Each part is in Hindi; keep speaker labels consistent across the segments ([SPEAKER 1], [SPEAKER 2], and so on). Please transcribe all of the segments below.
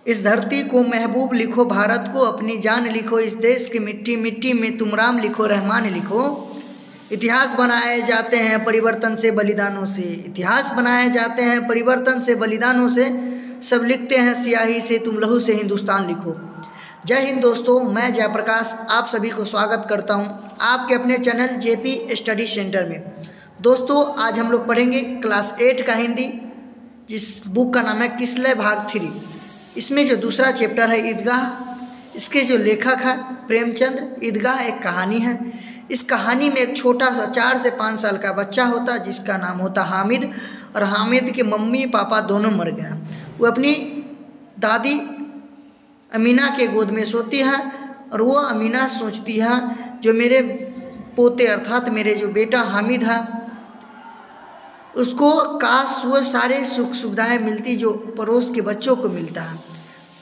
[SPEAKER 1] इस धरती को महबूब लिखो, भारत को अपनी जान लिखो, इस देश की मिट्टी मिट्टी में तुम राम लिखो, रहमान लिखो। इतिहास बनाए जाते हैं परिवर्तन से बलिदानों से, इतिहास बनाए जाते हैं परिवर्तन से बलिदानों से, सब लिखते हैं स्याही से, तुम लहू से हिंदुस्तान लिखो। जय हिंद दोस्तों, मैं जयप्रकाश आप सभी को स्वागत करता हूं आपके अपने चैनल जेपी स्टडी सेंटर में। दोस्तों आज हम लोग पढ़ेंगे क्लास 8 का हिंदी, जिस बुक का नाम है किसलय भाग 3। इसमें जो दूसरा चैप्टर है ईदगाह, इसके जो लेखक है प्रेमचंद। ईदगाह एक कहानी है। इस कहानी में एक छोटा सा 4 से 5 साल का बच्चा होता है जिसका नाम होता हामिद, और हामिद के मम्मी पापा दोनों मर गए हैं। वो अपनी दादी अमीना के गोद में सोती है और वो अमीना सोचती है जो मेरे पोते अर्थात मेरे जो बेटा हामिद है उसको काश वो सारे सुख सुविधाएं मिलती जो पड़ोस के बच्चों को मिलता है।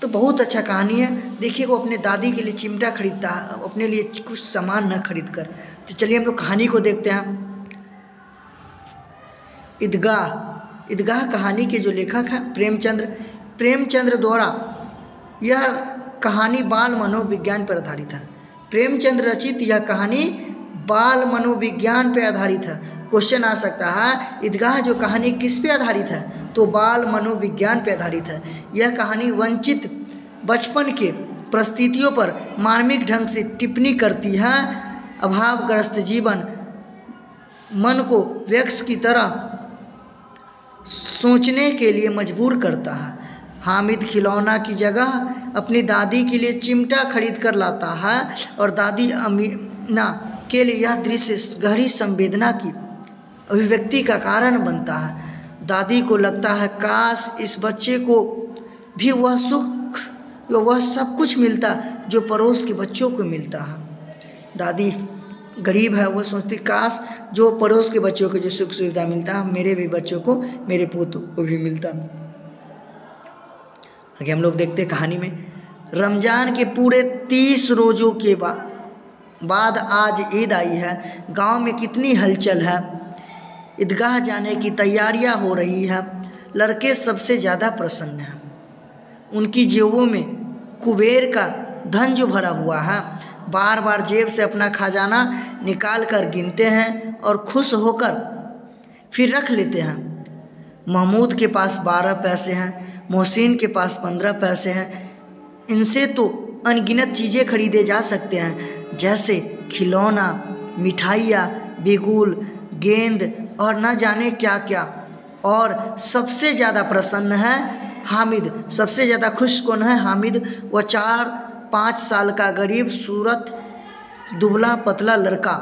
[SPEAKER 1] तो बहुत अच्छा कहानी है। देखिए वो अपने दादी के लिए चिमटा खरीदता है, अपने लिए कुछ सामान न खरीद कर। तो चलिए हम लोग कहानी को देखते हैं। ईदगाह कहानी के जो लेखक हैं प्रेमचंद्र द्वारा यह कहानी बाल मनोविज्ञान पर आधारित है। प्रेमचंद्र रचित यह कहानी बाल मनोविज्ञान पर आधारित है। क्वेश्चन आ सकता है ईदगाह जो कहानी किस पे आधारित है, तो बाल मनोविज्ञान पे आधारित है। यह कहानी वंचित बचपन के परिस्थितियों पर मार्मिक ढंग से टिप्पणी करती है। अभावग्रस्त जीवन मन को वृक्ष की तरह सोचने के लिए मजबूर करता है। हामिद खिलौना की जगह अपनी दादी के लिए चिमटा खरीद कर लाता है और दादी अमीना के लिए यह दृश्य गहरी संवेदना की अभिव्यक्ति का कारण बनता है। दादी को लगता है काश इस बच्चे को भी वह सुख वह सब कुछ मिलता जो पड़ोस के बच्चों को मिलता है। दादी गरीब है, वह सोचती काश जो पड़ोस के बच्चों को जो सुख सुविधा मिलता है मेरे भी बच्चों को, मेरे पोतों को भी मिलता। आगे हम लोग देखते कहानी में। रमज़ान के पूरे 30 रोज़ों के बाद आज ईद आई है। गांव में कितनी हलचल है। ईदगाह जाने की तैयारियां हो रही है। लड़के सबसे ज़्यादा प्रसन्न हैं। उनकी जेबों में कुबेर का धन जो भरा हुआ है, बार बार जेब से अपना खजाना निकाल कर गिनते हैं और खुश होकर फिर रख लेते हैं। महमूद के पास 12 पैसे हैं, मोहसिन के पास 15 पैसे हैं। इनसे तो अनगिनत चीज़ें खरीदे जा सकते हैं, जैसे खिलौना, मिठाइयाँ, बिगुल, गेंद और न जाने क्या क्या। और सबसे ज़्यादा प्रसन्न है हामिद। सबसे ज़्यादा खुश कौन है? हामिद। वह 4-5 साल का गरीब सूरत दुबला पतला लड़का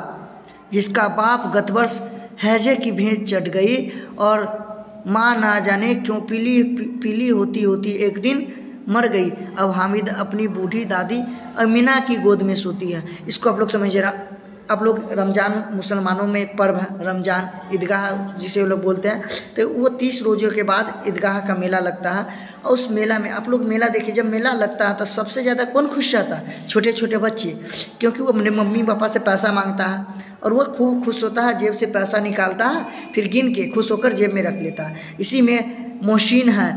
[SPEAKER 1] जिसका बाप गत वर्ष हैजे की भेंट चढ़ गई और माँ ना जाने क्यों पीली होती एक दिन मर गई। अब हामिद अपनी बूढ़ी दादी अमीना की गोद में सोती है। इसको आप लोग समझिए। आप लोग रमज़ान मुसलमानों में एक पर्व है रमज़ान, ईदगाह जिसे वो लोग बोलते हैं। तो वो 30 रोज़ों के बाद ईदगाह का मेला लगता है। और उस मेला में आप लोग मेला देखिए, जब मेला लगता है तो सबसे ज़्यादा कौन खुश रहता है? छोटे छोटे बच्चे, क्योंकि वो अपने मम्मी पापा से पैसा मांगता है और वह खूब खुश होता है, जेब से पैसा निकालता है, फिर गिन के खुश होकर जेब में रख लेता है। इसी में मोहसिन है,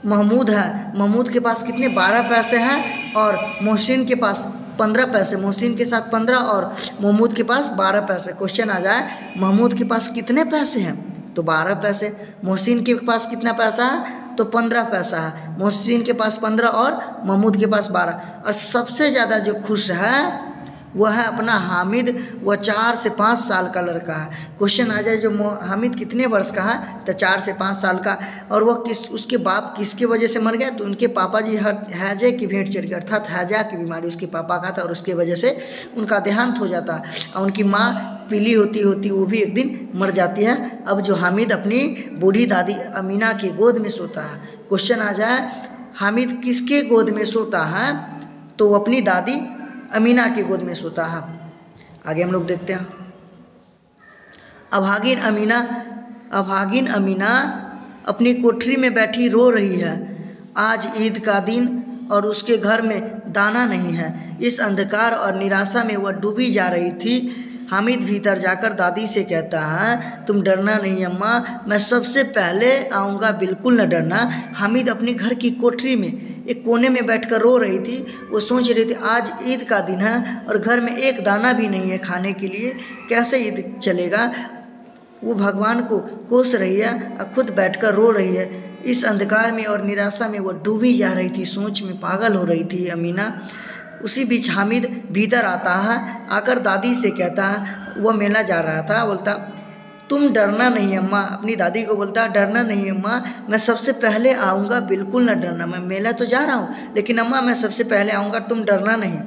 [SPEAKER 1] महमूद है। महमूद के पास कितने 12 पैसे हैं और मोहसिन के पास 15 पैसे। मोहसिन के साथ 15 और महमूद के पास 12 पैसे। क्वेश्चन आ जाए महमूद के पास कितने पैसे हैं, तो 12 पैसे। मोहसिन के पास कितना पैसा है, तो 15 पैसा है। मोहसिन के पास 15 और महमूद के पास 12। और सबसे ज़्यादा जो खुश है वह है अपना हामिद। वह 4 से 5 साल का लड़का है। क्वेश्चन आ जाए जो हामिद कितने वर्ष का है, तो 4 से 5 साल का। और वह उसके बाप किसके वजह से मर गया, तो उनके पापा जी हैजे की भेंट चढ़ गई, अर्थात हैजा की बीमारी उसके पापा का था और उसके वजह से उनका देहांत हो जाता है। और उनकी माँ पीली होती वो भी एक दिन मर जाती है। अब जो हामिद अपनी बूढ़ी दादी अमीना की गोद में सोता है। क्वेश्चन आ जाए हामिद किसके गोद में सोता है, तो वो अपनी दादी अमीना की गोद में सोता है। आगे हम लोग देखते हैं। अभागिन अमीना अपनी कोठरी में बैठी रो रही है। आज ईद का दिन और उसके घर में दाना नहीं है। इस अंधकार और निराशा में वह डूबी जा रही थी। हामिद भीतर जाकर दादी से कहता है, तुम डरना नहीं अम्मा, मैं सबसे पहले आऊँगा, बिल्कुल न डरना। हामिद अपने घर की कोठरी में एक कोने में बैठकर रो रही थी। वो सोच रही थी आज ईद का दिन है और घर में एक दाना भी नहीं है खाने के लिए, कैसे ईद चलेगा। वो भगवान को कोस रही है और खुद बैठकर रो रही है। इस अंधकार में और निराशा में वो डूबी जा रही थी, सोच में पागल हो रही थी अमीना। उसी बीच हामिद भीतर आता है, आकर दादी से कहता है, वह मेला जा रहा था, बोलता तुम डरना नहीं अम्मा। अपनी दादी को बोलता डरना नहीं अम्मा, मैं सबसे पहले आऊँगा, बिल्कुल न डरना, मैं मेला तो जा रहा हूँ लेकिन अम्मा मैं सबसे पहले आऊँगा, तुम डरना नहीं।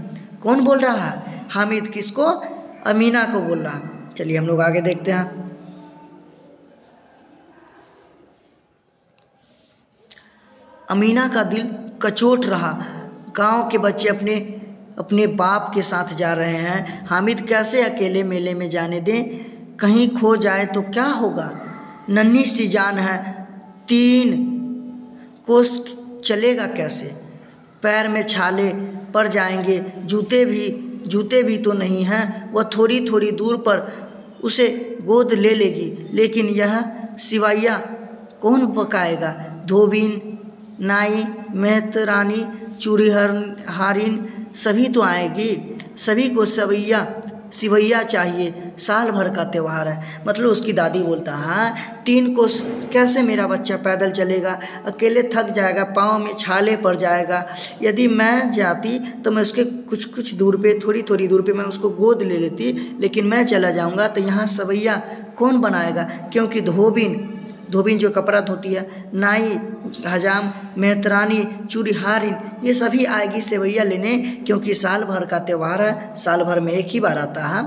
[SPEAKER 1] कौन बोल रहा है? हामिद किसको? अमीना को बोल रहा। चलिए हम लोग आगे देखते हैं। अमीना का दिल कचोट रहा। गांव के बच्चे अपने बाप के साथ जा रहे हैं, हामिद कैसे अकेले मेले में जाने दें? कहीं खो जाए तो क्या होगा? नन्ही सी जान है, 3 कोस चलेगा कैसे? पैर में छाले पड़ जाएंगे, जूते भी तो नहीं हैं। वह थोड़ी थोड़ी दूर पर उसे गोद ले लेगी, लेकिन यह सिवैया कौन पकाएगा? धोबिन, नाई, मेहतरानी, चूड़ी हारिन सभी तो आएगी। सभी को सिवैया चाहिए, साल भर का त्यौहार है। मतलब उसकी दादी बोलता है 3 कोस कैसे मेरा बच्चा पैदल चलेगा? अकेले थक जाएगा, पाँव में छाले पड़ जाएगा। यदि मैं जाती तो मैं उसके कुछ दूर पे, थोड़ी दूर पे मैं उसको गोद ले लेती, लेकिन मैं चला जाऊंगा तो यहाँ सवैया कौन बनाएगा? क्योंकि धोबिन जो कपड़ा धोती है, नाई, हजाम, मेहतरानी, चूड़ी हारिन ये सभी आएगी सेवैया लेने, क्योंकि साल भर का त्यौहार है, साल भर में एक ही बार आता है,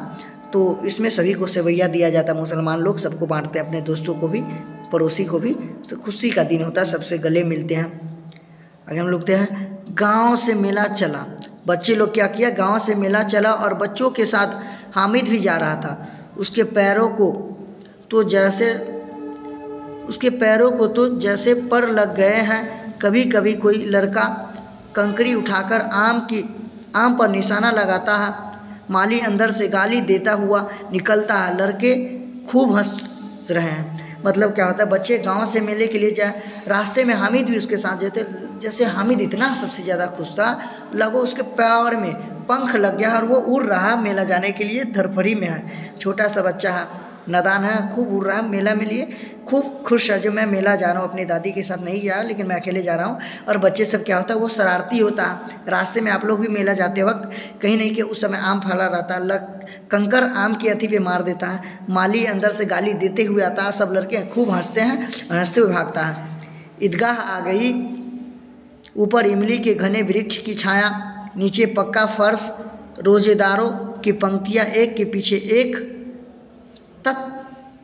[SPEAKER 1] तो इसमें सभी को सेवैया दिया जाता है। मुसलमान लोग सबको बांटते हैं, अपने दोस्तों को भी, पड़ोसी को भी। खुशी का दिन होता है, सबसे गले मिलते हैं। आगे हम लोग देखते हैं। गाँव से मेला चला। बच्चे लोग क्या किया? गाँव से मेला चला और बच्चों के साथ हामिद भी जा रहा था। उसके पैरों को तो जैसे पर लग गए हैं। कभी कभी कोई लड़का कंकड़ी उठाकर आम पर निशाना लगाता है। माली अंदर से गाली देता हुआ निकलता है। लड़के खूब हंस रहे हैं। मतलब क्या होता है, बच्चे गांव से मेले के लिए जाए, रास्ते में हामिद भी उसके साथ जाते। जैसे हामिद इतना सबसे ज़्यादा खुश था, लगो उसके पैर में पंख लग गया और वो उड़ रहा मेला जाने के लिए, धरफड़ी में है। छोटा सा बच्चा है, नादान है, खूब उड़ रहा है मेला में लिए, खूब खुश है जो मैं मेला जा रहा हूँ। अपनी दादी के साथ नहीं गया, लेकिन मैं अकेले जा रहा हूँ। और बच्चे सब क्या होता है, वो शरारती होता है। रास्ते में आप लोग भी मेला जाते वक्त कहीं नहीं कि उस समय आम फला रहता है, कंकर आम की अथी पे मार देता है। माली अंदर से गाली देते हुए आता है। सब लड़के खूब हंसते हैं और हंसते हुए भागता है। ईदगाह आ गई। ऊपर इमली के घने वृक्ष की छाया, नीचे पक्का फर्श, रोजेदारों की पंक्तियाँ एक के पीछे एक तक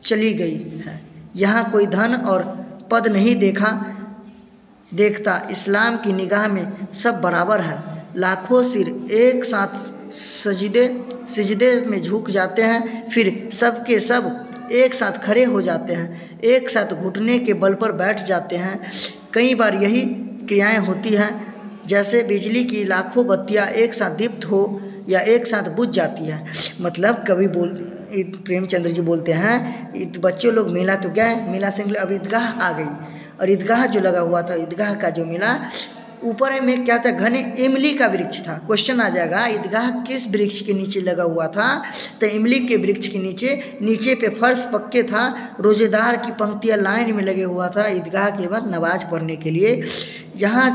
[SPEAKER 1] चली गई है। यहाँ कोई धन और पद नहीं देखता। इस्लाम की निगाह में सब बराबर है। लाखों सिर एक साथ सजदे में झुक जाते हैं, फिर सब के सब एक साथ खड़े हो जाते हैं, एक साथ घुटने के बल पर बैठ जाते हैं। कई बार यही क्रियाएं होती हैं जैसे बिजली की लाखों बत्तियां एक साथ दीप्त हो या एक साथ बुझ जाती है। मतलब कभी प्रेमचंद्र जी बोलते हैं, बच्चों लोग मेला तो गए, मेला से अब ईदगाह आ गई, और ईदगाह जो लगा हुआ था, ईदगाह का जो मेला, ऊपर में क्या था, घने इमली का वृक्ष था। क्वेश्चन आ जाएगा ईदगाह किस वृक्ष के नीचे लगा हुआ था? तो इमली के वृक्ष के नीचे पे फर्श पक्के था, रोजेदार की पंक्तियाँ लाइन में लगे हुआ था ईदगाह के बाद नमाज पढ़ने के लिए। यहाँ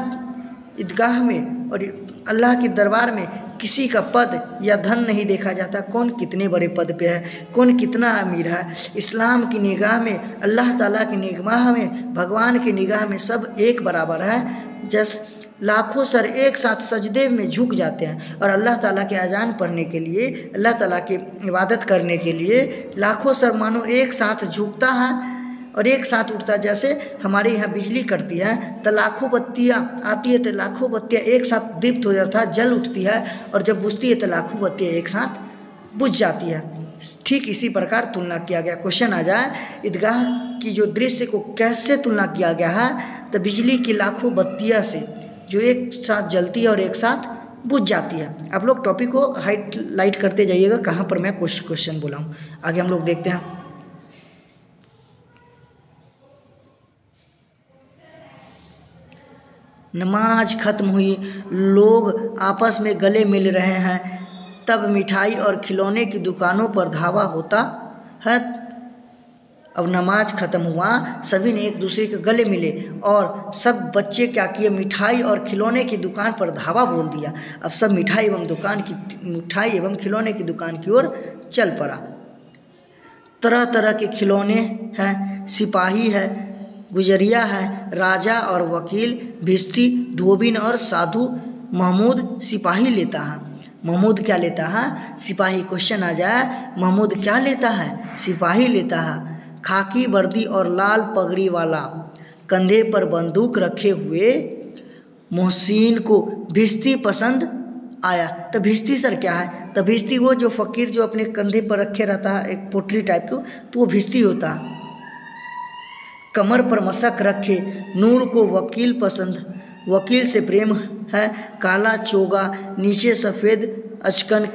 [SPEAKER 1] ईदगाह में और अल्लाह के दरबार में किसी का पद या धन नहीं देखा जाता, कौन कितने बड़े पद पे है, कौन कितना अमीर है। इस्लाम की निगाह में, अल्लाह ताला की निगाह में, भगवान की निगाह में सब एक बराबर है। जैसे लाखों सर एक साथ सजदे में झुक जाते हैं और अल्लाह ताला के अजान पढ़ने के लिए, अल्लाह ताला की इबादत करने के लिए लाखों सर मानो एक साथ झुकता है और एक साथ उठता है। जैसे हमारे यहाँ बिजली कटती है तो लाखों बत्तियाँ आती है, तो लाखों बत्तियाँ एक साथ दीप्त हो जाता है, जल उठती है, और जब बुझती है तो लाखों बत्तियाँ एक साथ बुझ जाती है। ठीक इसी प्रकार तुलना किया गया। क्वेश्चन आ जाए ईदगाह की जो दृश्य को कैसे तुलना किया गया है, तो बिजली की लाखों बत्तियाँ से जो एक साथ जलती है और एक साथ बुझ जाती है। आप लोग टॉपिक को हाईलाइट करते जाइएगा कहाँ पर मैं क्वेश्चन बोला हूँ। आगे हम लोग देखते हैं। नमाज खत्म हुई, लोग आपस में गले मिल रहे हैं, तब मिठाई और खिलौने की दुकानों पर धावा होता है। अब नमाज ख़त्म हुआ, सभी ने एक दूसरे के गले मिले और सब बच्चे क्या किए, मिठाई और खिलौने की दुकान पर धावा बोल दिया। अब सब मिठाई एवं खिलौने की दुकान की ओर चल पड़ा। तरह तरह के खिलौने हैं, सिपाही है, गुजरिया है, राजा और वकील, भिस्ती, धोबिन और साधु। महमूद सिपाही लेता है। महमूद क्या लेता है? सिपाही। क्वेश्चन आ जाए, महमूद क्या लेता है? सिपाही लेता है। खाकी वर्दी और लाल पगड़ी वाला, कंधे पर बंदूक रखे हुए मोहसिन को भिस्ती पसंद आया। तो भिस्ती सर क्या है? तो भिस्ती वो जो फ़कीर जो अपने कंधे पर रखे रहता है, एक पोटली टाइप को, तो वो भिस्ती होता है। कमर पर मशक रखे नूर को वकील पसंद, वकील से प्रेम है। काला चोगा, नीचे सफ़ेद अचकन,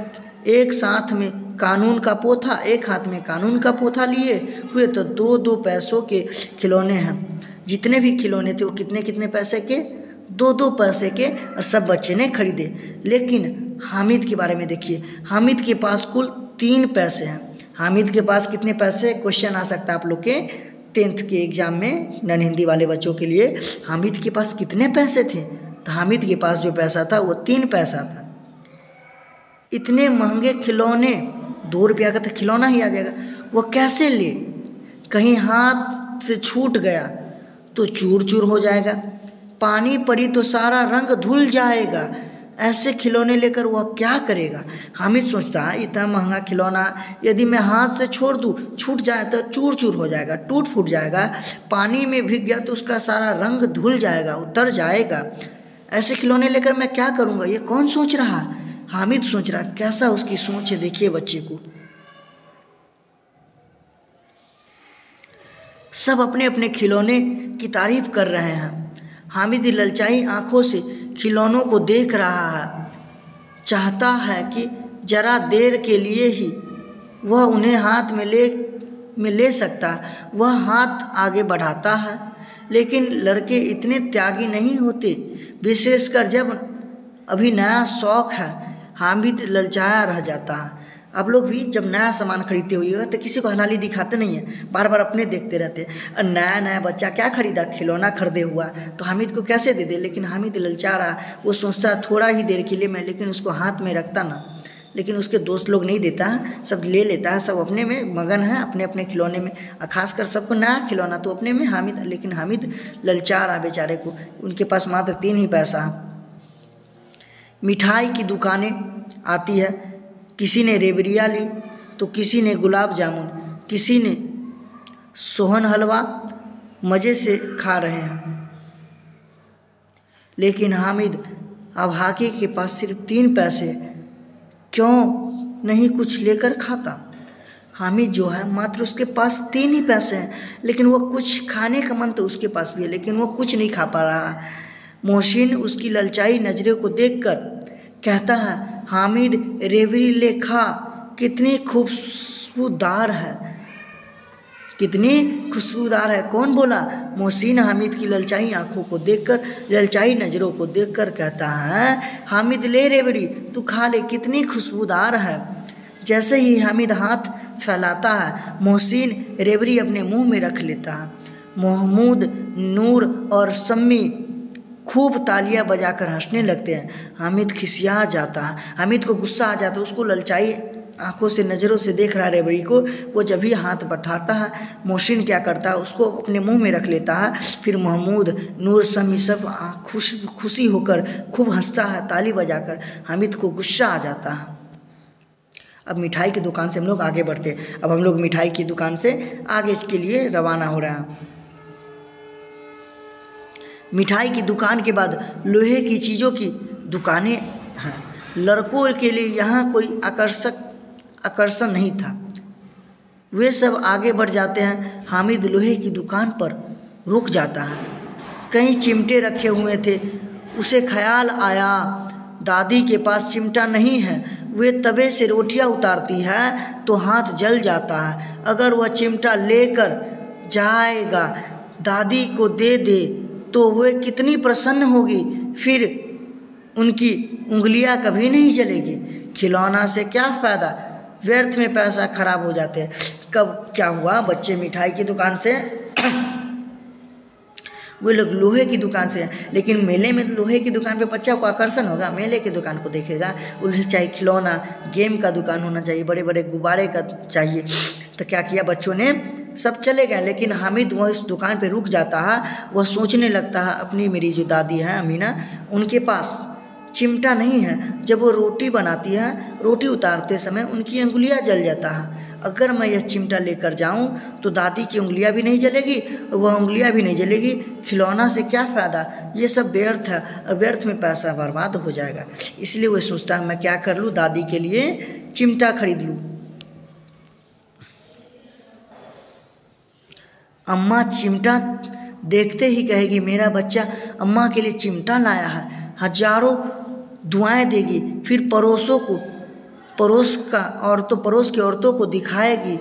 [SPEAKER 1] एक साथ में कानून का पोथा, एक हाथ में कानून का पोथा लिए हुए, तो 2-2 पैसों के खिलौने हैं। जितने भी खिलौने थे वो कितने कितने पैसे के? 2-2 पैसे के, और सब बच्चे ने खरीदे। लेकिन हामिद के बारे में देखिए, हामिद के पास कुल 3 पैसे हैं। हामिद के पास कितने पैसे? क्वेश्चन आ सकता है आप लोग के 10th के एग्ज़ाम में, नॉन हिंदी वाले बच्चों के लिए। हामिद के पास कितने पैसे थे? तो हामिद के पास जो पैसा था वो 3 पैसा था। इतने महंगे खिलौने, 2 रुपया का तो खिलौना ही आ जाएगा, वो कैसे ले? कहीं हाथ से छूट गया तो चूर चूर हो जाएगा, पानी पड़ी तो सारा रंग धुल जाएगा। ऐसे खिलौने लेकर वह क्या करेगा? हामिद सोचता है इतना महंगा खिलौना यदि मैं हाथ से छोड़ दूँ, छूट जाए तो चूर चूर हो जाएगा, टूट फूट जाएगा, पानी में भीग गया तो उसका सारा रंग धुल जाएगा, उतर जाएगा। ऐसे खिलौने लेकर मैं क्या करूँगा? ये कौन सोच रहा है? हामिद सोच रहा। कैसा उसकी सोच है, देखिए बच्चे को। सब अपने अपने खिलौने की तारीफ कर रहे हैं। हामिद ललचाई आंखों से खिलौनों को देख रहा है, चाहता है कि जरा देर के लिए ही वह उन्हें हाथ में ले सकता है। वह हाथ आगे बढ़ाता है, लेकिन लड़के इतने त्यागी नहीं होते, विशेषकर जब अभी नया शौक़ है। हामिद ललचाया रह जाता है। आप लोग भी जब नया सामान खरीदते होइएगा तो किसी को हलाली दिखाते नहीं है, बार बार अपने देखते रहते हैं। नया नया बच्चा क्या खरीदा? खिलौना खरीदे हुआ, तो हामिद को कैसे दे दे? लेकिन हामिद ललचा रहा, वो सोचता है थोड़ा ही देर के लिए मैं, लेकिन उसको हाथ में रखता ना। लेकिन उसके दोस्त लोग नहीं देता है, सब ले लेता है, सब अपने में मगन है, अपने अपने खिलौने में, खासकर सबको नया खिलौना तो अपने में। लेकिन हामिद ललचा रहा बेचारे को, उनके पास मात्र 3 ही पैसा है। मिठाई की दुकानें आती है, किसी ने रेवड़िया ली तो किसी ने गुलाब जामुन, किसी ने सोहन हलवा, मज़े से खा रहे हैं। लेकिन हामिद अभागे के पास सिर्फ 3 पैसे, क्यों नहीं कुछ लेकर खाता? हामिद जो है मात्र उसके पास 3 ही पैसे हैं, लेकिन वो कुछ खाने का मन तो उसके पास भी है, लेकिन वो कुछ नहीं खा पा रहा। मोहसिन उसकी ललचाई नज़रों को देखकर कहता है, हामिद रेवड़ी ले खा, कितनी खुशबूदार है, कितनी खुशबूदार है। कौन बोला? मोहसिन हामिद की ललचाई आंखों को देखकर, ललचाई नज़रों को देखकर कहता है, हामिद ले रेवड़ी, तू खा ले, कितनी खुशबूदार है। जैसे ही हामिद हाथ फैलाता है, मोहसिन रेवड़ी अपने मुंह में रख लेता है। महमूद, नूर और सम्मी खूब तालियां बजाकर हंसने लगते हैं। हामिद खिसिया जाता है, हामिद को गुस्सा आ जाता है, उसको ललचाई आंखों से नज़रों से देख रहा है रेवड़ी को। वो जब भी हाथ बढ़ाता है, मोहसिन क्या करता है, उसको अपने मुंह में रख लेता है। फिर महमूद, नूर, सम्मी सब खुशी होकर खूब हंसता है ताली बजाकर। हामिद को गुस्सा आ जाता है। अब मिठाई की दुकान से हम लोग आगे बढ़ते हैं। अब हम लोग मिठाई की दुकान से आगे के लिए रवाना हो रहे हैं। मिठाई की दुकान के बाद लोहे की चीज़ों की दुकानें हैं। लड़कों के लिए यहाँ कोई आकर्षण नहीं था, वे सब आगे बढ़ जाते हैं। हामिद लोहे की दुकान पर रुक जाता है। कई चिमटे रखे हुए थे, उसे ख्याल आया दादी के पास चिमटा नहीं है। वे तवे से रोटियां उतारती है तो हाथ जल जाता है। अगर वह चिमटा लेकर जाएगा, दादी को दे दे तो वे कितनी प्रसन्न होगी, फिर उनकी उंगलियां कभी नहीं जलेगी। खिलौना से क्या फ़ायदा, व्यर्थ में पैसा खराब हो जाते हैं। कब क्या हुआ, बच्चे मिठाई की दुकान से वो लोग लोहे की दुकान से, लेकिन मेले में लोहे की दुकान पे बच्चा को आकर्षण होगा, मेले की दुकान को देखेगा। उसे चाहिए खिलौना, गेम का दुकान होना चाहिए, बड़े बड़े गुब्बारे का चाहिए। तो क्या किया बच्चों ने, सब चले गए, लेकिन हामिद वह इस दुकान पे रुक जाता है। वह सोचने लगता है अपनी मेरी जो दादी है अमीना, उनके पास चिमटा नहीं है। जब वो रोटी बनाती है, रोटी उतारते समय उनकी उंगलियां जल जाता है। अगर मैं यह चिमटा लेकर जाऊं तो दादी की उंगलियां भी नहीं जलेगी और वह उंगलियां भी नहीं जलेगी। खिलौना से क्या फ़ायदा, ये सब व्यर्थ है और व्यर्थ में पैसा बर्बाद हो जाएगा। इसलिए वह सोचता है मैं क्या कर लूँ, दादी के लिए चिमटा खरीद लूँ। अम्मा चिमटा देखते ही कहेगी मेरा बच्चा अम्मा के लिए चिमटा लाया है। हजारों दुआएं देगी, फिर पड़ोस की औरतों को दिखाएगी,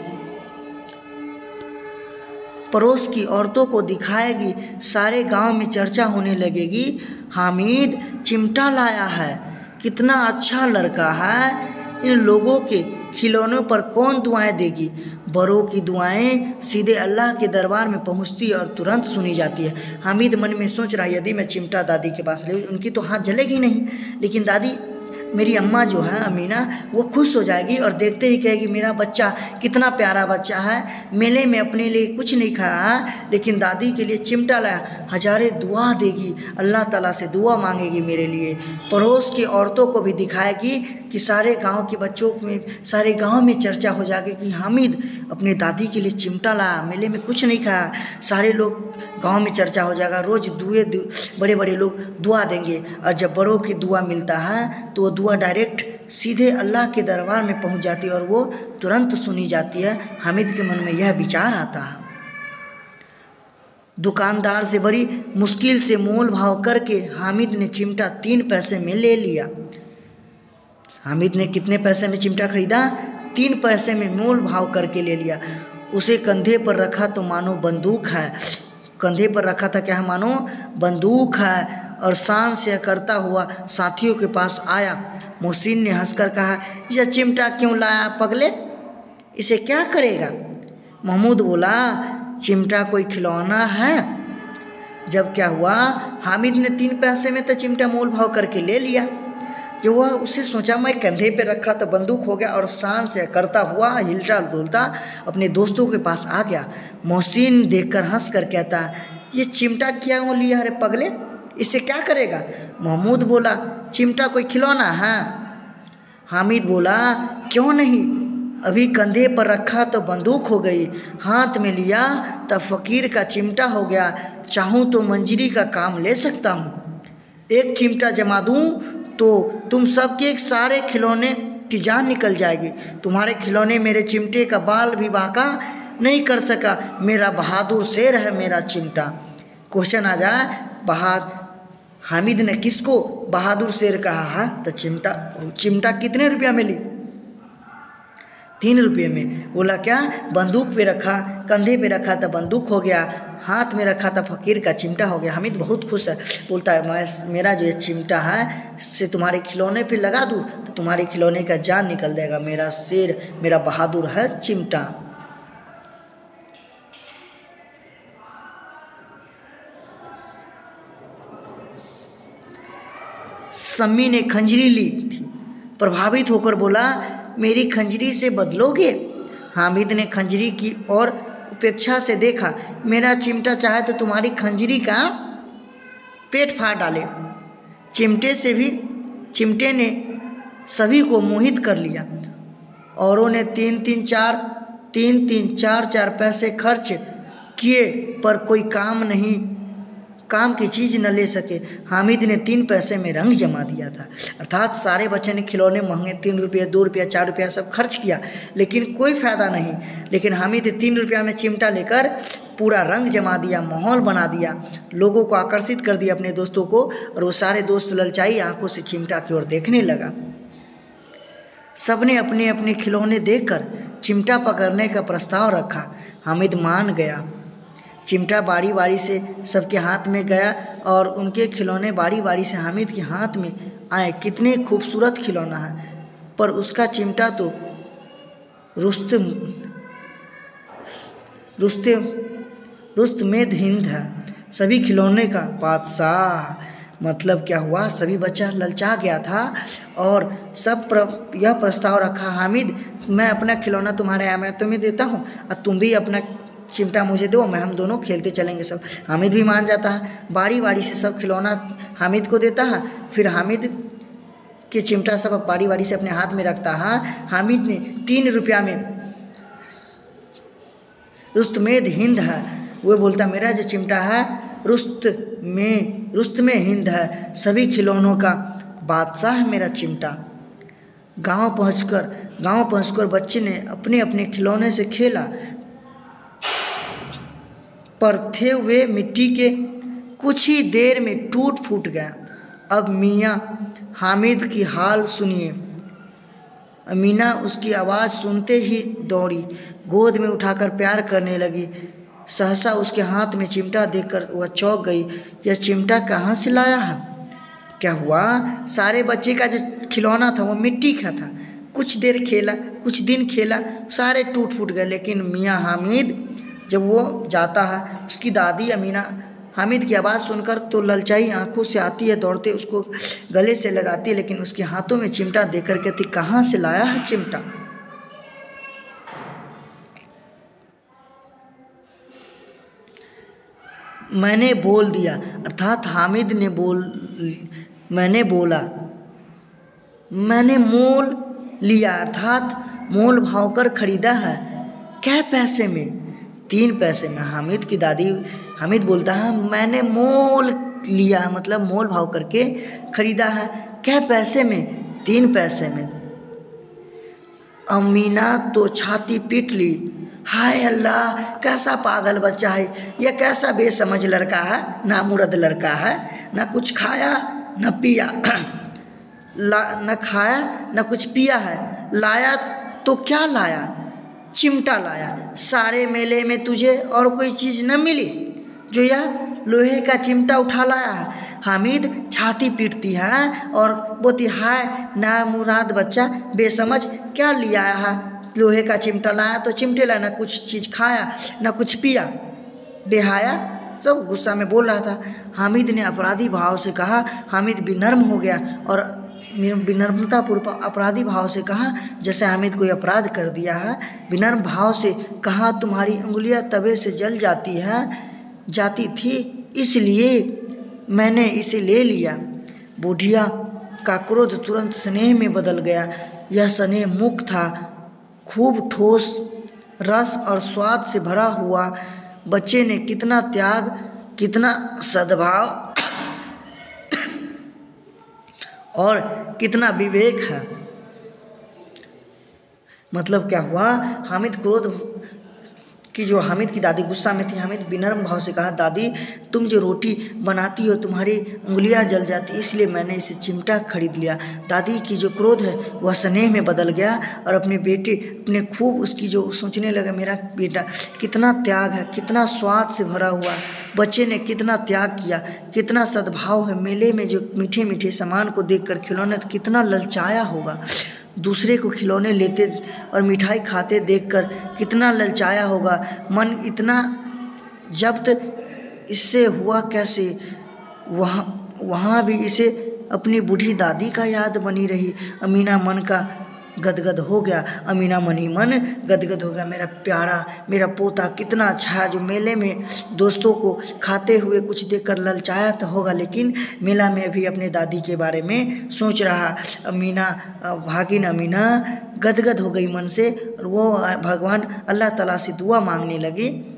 [SPEAKER 1] पड़ोस की औरतों को दिखाएगी। सारे गांव में चर्चा होने लगेगी, हामिद चिमटा लाया है, कितना अच्छा लड़का है। इन लोगों के खिलौनों पर कौन दुआएं देगी। बड़ों की दुआएं सीधे अल्लाह के दरबार में पहुंचती है और तुरंत सुनी जाती है। हामिद मन में सोच रहा है यदि मैं चिमटा दादी के पास ले, उनकी तो हाथ जलेगी नहीं, लेकिन दादी मेरी अम्मा जो है अमीना, वो खुश हो जाएगी और देखते ही कहेगी मेरा बच्चा कितना प्यारा बच्चा है, मेले में अपने लिए कुछ नहीं खाया लेकिन दादी के लिए चिमटा लाया। हजारे दुआ देगी, अल्लाह ताला से दुआ मांगेगी मेरे लिए। पड़ोस की औरतों को भी दिखाएगी कि सारे गांव के बच्चों में, सारे गांव में चर्चा हो जाएगी कि हामिद अपने दादी के लिए चिमटा लाया, मेले में कुछ नहीं खाया। सारे लोग गांव में चर्चा हो जाएगा, रोज़ बड़े बड़े लोग दुआ देंगे और जब बड़ों की दुआ मिलता है तो वो दुआ डायरेक्ट सीधे अल्लाह के दरबार में पहुंच जाती है और वो तुरंत सुनी जाती है। हामिद के मन में यह विचार आता है। दुकानदार से बड़ी मुश्किल से मोल भाव करके हामिद ने चिमटा 3 पैसे में ले लिया। हामिद ने कितने पैसे में चिमटा खरीदा, 3 पैसे में मोल भाव करके ले लिया। उसे कंधे पर रखा तो मानो बंदूक है, कंधे पर रखा था क्या, मानो बंदूक है, और शान से करता हुआ साथियों के पास आया। मोहसिन ने हंसकर कहा यह चिमटा क्यों लाया पगले, इसे क्या करेगा। महमूद बोला चिमटा कोई खिलौना है। जब क्या हुआ, हामिद ने 3 पैसे में तो चिमटा मोल भाव करके ले लिया। जब वह उसे सोचा मैं कंधे पे रखा तो बंदूक हो गया, और शान से करता हुआ हिलता डुलता अपने दोस्तों के पास आ गया। मोहसिन देखकर हंस कर कहता ये चिमटा क्या लिया रे पगले, इससे क्या करेगा। महमूद बोला चिमटा कोई खिलौना है। हामिद बोला क्यों नहीं, अभी कंधे पर रखा तो बंदूक हो गई, हाथ में लिया तब फ़कीर का चिमटा हो गया। चाहूँ तो मंजरी का काम ले सकता हूँ, एक चिमटा जमा दूँ तो तुम सबके सारे खिलौने की जान निकल जाएगी। तुम्हारे खिलौने मेरे चिमटे का बाल भी बांका नहीं कर सका। मेरा बहादुर शेर है मेरा चिमटा। क्वेश्चन आ जाए, हामिद ने किसको बहादुर शेर कहा है, तो चिमटा कितने रुपया में ली, 3 रुपये में। बोला क्या, बंदूक पे रखा, कंधे पे रखा था बंदूक हो गया, हाथ में रखा था फकीर का चिमटा हो गया। हामिद बहुत खुश है, बोलता है मेरा जो ये चिमटा है से तुम्हारे खिलौने पे लगा दूँ तो तुम्हारे खिलौने का जान निकल जाएगा। मेरा शेर, मेरा बहादुर है चिमटा। सम्मी ने खंजरी ली थी, प्रभावित होकर बोला मेरी खंजरी से बदलोगे। हामिद ने खंजरी की ओर उपेक्षा से देखा, मेरा चिमटा चाहे तो तुम्हारी खंजरी का पेट फाड़ डाले। चिमटे ने सभी को मोहित कर लिया। औरों ने 3-3 4 पैसे खर्च किए पर कोई काम की चीज़ न ले सके। हामिद ने 3 पैसे में रंग जमा दिया था। अर्थात सारे बच्चे ने खिलौने महंगे 3 रुपये, 2 रुपया, 4 रुपया सब खर्च किया, लेकिन कोई फ़ायदा नहीं। लेकिन हामिद 3 रुपया में चिमटा लेकर पूरा रंग जमा दिया, माहौल बना दिया, लोगों को आकर्षित कर दिया अपने दोस्तों को, और वो सारे दोस्त ललचाई आंखों से चिमटा की ओर देखने लगा। सबने अपने अपने खिलौने देखकर चिमटा पकड़ने का प्रस्ताव रखा। हामिद मान गया। चिमटा बारी बारी से सबके हाथ में गया और उनके खिलौने बारी बारी से हामिद के हाथ में आए। कितने खूबसूरत खिलौना है, पर उसका चिमटा तो रुस्तमेद हिंद है, सभी खिलौने का बादशाह। मतलब क्या हुआ, सभी बच्चा ललचा गया था और सब यह प्रस्ताव रखा, हामिद मैं अपना खिलौना तुम्हारे यहाँ मैं तुम्हें देता हूँ और तुम भी अपना चिमटा मुझे दो, हम दोनों खेलते चलेंगे। सब हामिद भी मान जाता है। बारी बारी से सब खिलौना हामिद को देता है, फिर हामिद के चिमटा सब बारी बारी से अपने हाथ में रखता है। हामिद ने 3 रुपया में रुस्तमेद हिंद है, वो बोलता मेरा जो चिमटा है रुस्त में हिंद है, सभी खिलौनों का बादशाह है मेरा चिमटा। गांव पहुंचकर बच्चे ने अपने अपने खिलौने से खेला, पर थे वे मिट्टी के, कुछ ही देर में टूट फूट गया। अब मियाँ हामिद की हाल सुनिए। अमीना उसकी आवाज़ सुनते ही दौड़ी, गोद में उठाकर प्यार करने लगी। सहसा उसके हाथ में चिमटा देखकर वह चौंक गई। यह चिमटा कहाँ से लाया है? क्या हुआ? सारे बच्चे का जो खिलौना था वो मिट्टी का था। कुछ देर खेला, कुछ दिन खेला, सारे टूट फूट गए। लेकिन मियाँ हामिद जब वो जाता है, उसकी दादी अमीना हामिद की आवाज़ सुनकर तो ललचाई आंखों से आती है, दौड़ते उसको गले से लगाती है, लेकिन उसके हाथों में चिमटा देकर कहती कहाँ से लाया है चिमटा? मैंने बोल दिया, अर्थात हामिद ने मैंने मोल लिया, अर्थात मोल भाव कर खरीदा है। क्या पैसे में? 3 पैसे में। हामिद बोलता है मैंने मोल लिया, मतलब मोल भाव करके खरीदा है। क्या पैसे में? 3 पैसे में। अमीना तो छाती पीट ली। हाय अल्लाह, कैसा पागल बच्चा है, यह कैसा बेसमझ लड़का है, नामुरद लड़का है, ना कुछ खाया न पिया न खाया न कुछ पिया है। लाया तो क्या लाया? चिमटा लाया। सारे मेले में तुझे और कोई चीज़ न मिली जो यह लोहे का चिमटा उठा लाया है। हामिद छाती पीटती है और बोलती हाय नामुराद बच्चा, बेसमझ, क्या लिया है? लोहे का चिमटा लाया तो चिमटे लाया, ना कुछ चीज़ खाया ना कुछ पिया, बेहाया, सब गुस्सा में बोल रहा था। हामिद ने अपराधी भाव से कहा। हामिद विनम्र हो गया और विनम्रतापूर्वक अपराधी भाव से कहा, जैसे हामिद कोई अपराध कर दिया है, विनम्र भाव से कहा तुम्हारी उंगलियां तवे से जल जाती थी, इसलिए मैंने इसे ले लिया। बूढ़िया का क्रोध तुरंत स्नेह में बदल गया। यह स्नेह मुख था, खूब ठोस, रस और स्वाद से भरा हुआ। बच्चे ने कितना त्याग, कितना सद्भाव और कितना विवेक है। मतलब क्या हुआ, हामिद की दादी गुस्सा में थी। हामिद विनम्र भाव से कहा, दादी तुम जो रोटी बनाती हो तुम्हारी उंगलियां जल जाती, इसलिए मैंने इसे चिमटा खरीद लिया। दादी की जो क्रोध है वह स्नेह में बदल गया और अपने खूब उसकी जो सोचने लगा, मेरा बेटा कितना त्याग है, कितना स्वाद से भरा हुआ। बच्चे ने कितना त्याग किया, कितना सद्भाव है। मेले में जो मीठे मीठे सामान को देखकर खिलौने कितना ललचाया होगा। दूसरे को खिलौने लेते और मिठाई खाते देखकर कितना ललचाया होगा। मन इतना जब्त इससे हुआ कैसे? वहाँ भी इसे अपनी बूढ़ी दादी का याद बनी रही। अमीना मन का गदगद हो गया। अमीना मनी मन गदगद हो गया। मेरा प्यारा, मेरा पोता कितना अच्छा है, जो मेले में दोस्तों को खाते हुए कुछ देखकर ललचाया तो होगा, लेकिन मेला में भी अपने दादी के बारे में सोच रहा। अमीना, भागिन अमीना गदगद हो गई मन से, और वो भगवान अल्लाह ताला से दुआ मांगने लगी।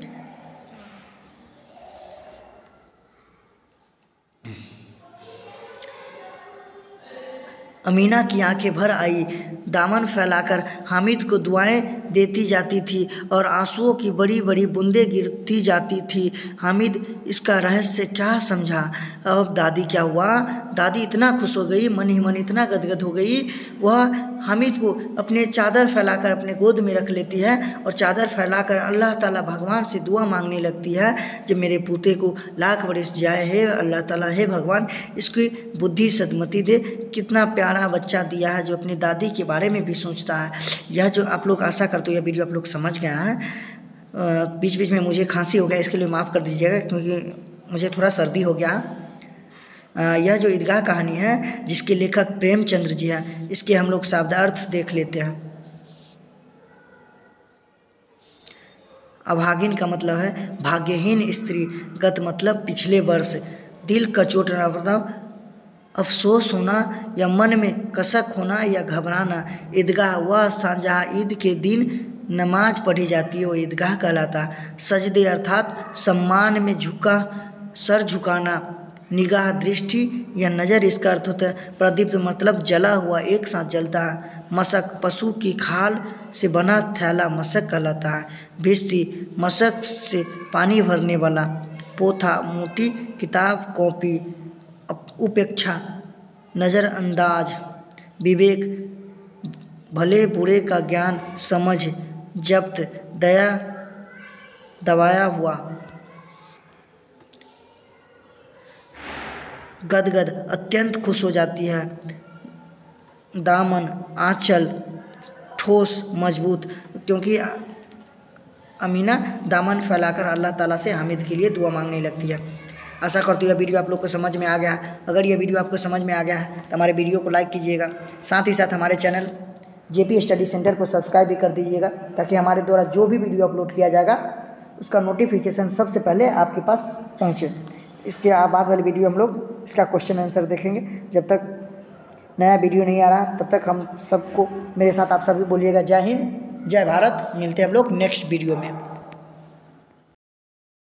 [SPEAKER 1] अमीना की आंखें भर आई, दामन फैलाकर हामिद को दुआएं देती जाती थी और आंसुओं की बड़ी बड़ी बूंदें गिरती जाती थी। हामिद इसका रहस्य क्या समझा। अब दादी क्या हुआ, दादी इतना खुश हो गई, मन ही मन इतना गदगद हो गई, वह हामिद को अपने चादर फैलाकर अपने गोद में रख लेती है और चादर फैलाकर अल्लाह ताला भगवान से दुआ मांगने लगती है, जब मेरे पोते को लाख बरस जाए है अल्लाह ताला, है भगवान इसकी बुद्धि सदमती दे, कितना प्यारा बच्चा दिया है जो अपनी दादी के बारे में भी सोचता है। यह जो आप लोग आशा करते हो यह वीडियो आप लोग समझ गए हैं। बीच बीच में मुझे खांसी हो गया, इसके लिए माफ़ कर दीजिएगा क्योंकि मुझे थोड़ा सर्दी हो गया। यह जो ईदगाह कहानी है जिसके लेखक प्रेमचंद्र जी हैं, इसके हम लोग शब्दार्थ देख लेते हैं। अभागिन का मतलब है भाग्यहीन स्त्री, गत मतलब पिछले वर्ष, दिल का चोटना मतलब अफसोस होना या मन में कसक होना या घबराना। ईदगाह वह स्थान जहाँ ईद के दिन नमाज पढ़ी जाती है वो ईदगाह कहलाता है। सजदे अर्थात सम्मान में झुका, सर झुकाना, निगाह दृष्टि या नज़र इसका अर्थ होता है। प्रदीप्त मतलब जला हुआ, एक साथ जलता है। मशक पशु की खाल से बना थैला मशक कहलाता है। भिष्टि मशक से पानी भरने वाला। पोथा मोटी किताब कॉपी। उपेक्षा नज़रअंदाज। विवेक भले बुरे का ज्ञान समझ। जब्त दया दबाया हुआ। गदगद अत्यंत खुश हो जाती है। दामन आंचल ठोस मजबूत, क्योंकि अमीना दामन फैलाकर अल्लाह ताला से हामिद के लिए दुआ मांगने लगती है। आशा करती हूँ यह वीडियो आप लोग को समझ में आ गया है। अगर यह वीडियो आपको समझ में आ गया है तो हमारे वीडियो को लाइक कीजिएगा, साथ ही साथ हमारे चैनल जेपी स्टडी सेंटर को सब्सक्राइब भी कर दीजिएगा, ताकि हमारे द्वारा जो भी वीडियो अपलोड किया जाएगा उसका नोटिफिकेशन सबसे पहले आपके पास पहुँचे। इसके बाद वाली वीडियो हम लोग इसका क्वेश्चन आंसर देखेंगे। जब तक नया वीडियो नहीं आ रहा तब तक हम सबको, मेरे साथ आप सभी बोलिएगा जय हिंद जय भारत। मिलते हैं हम लोग नेक्स्ट वीडियो में।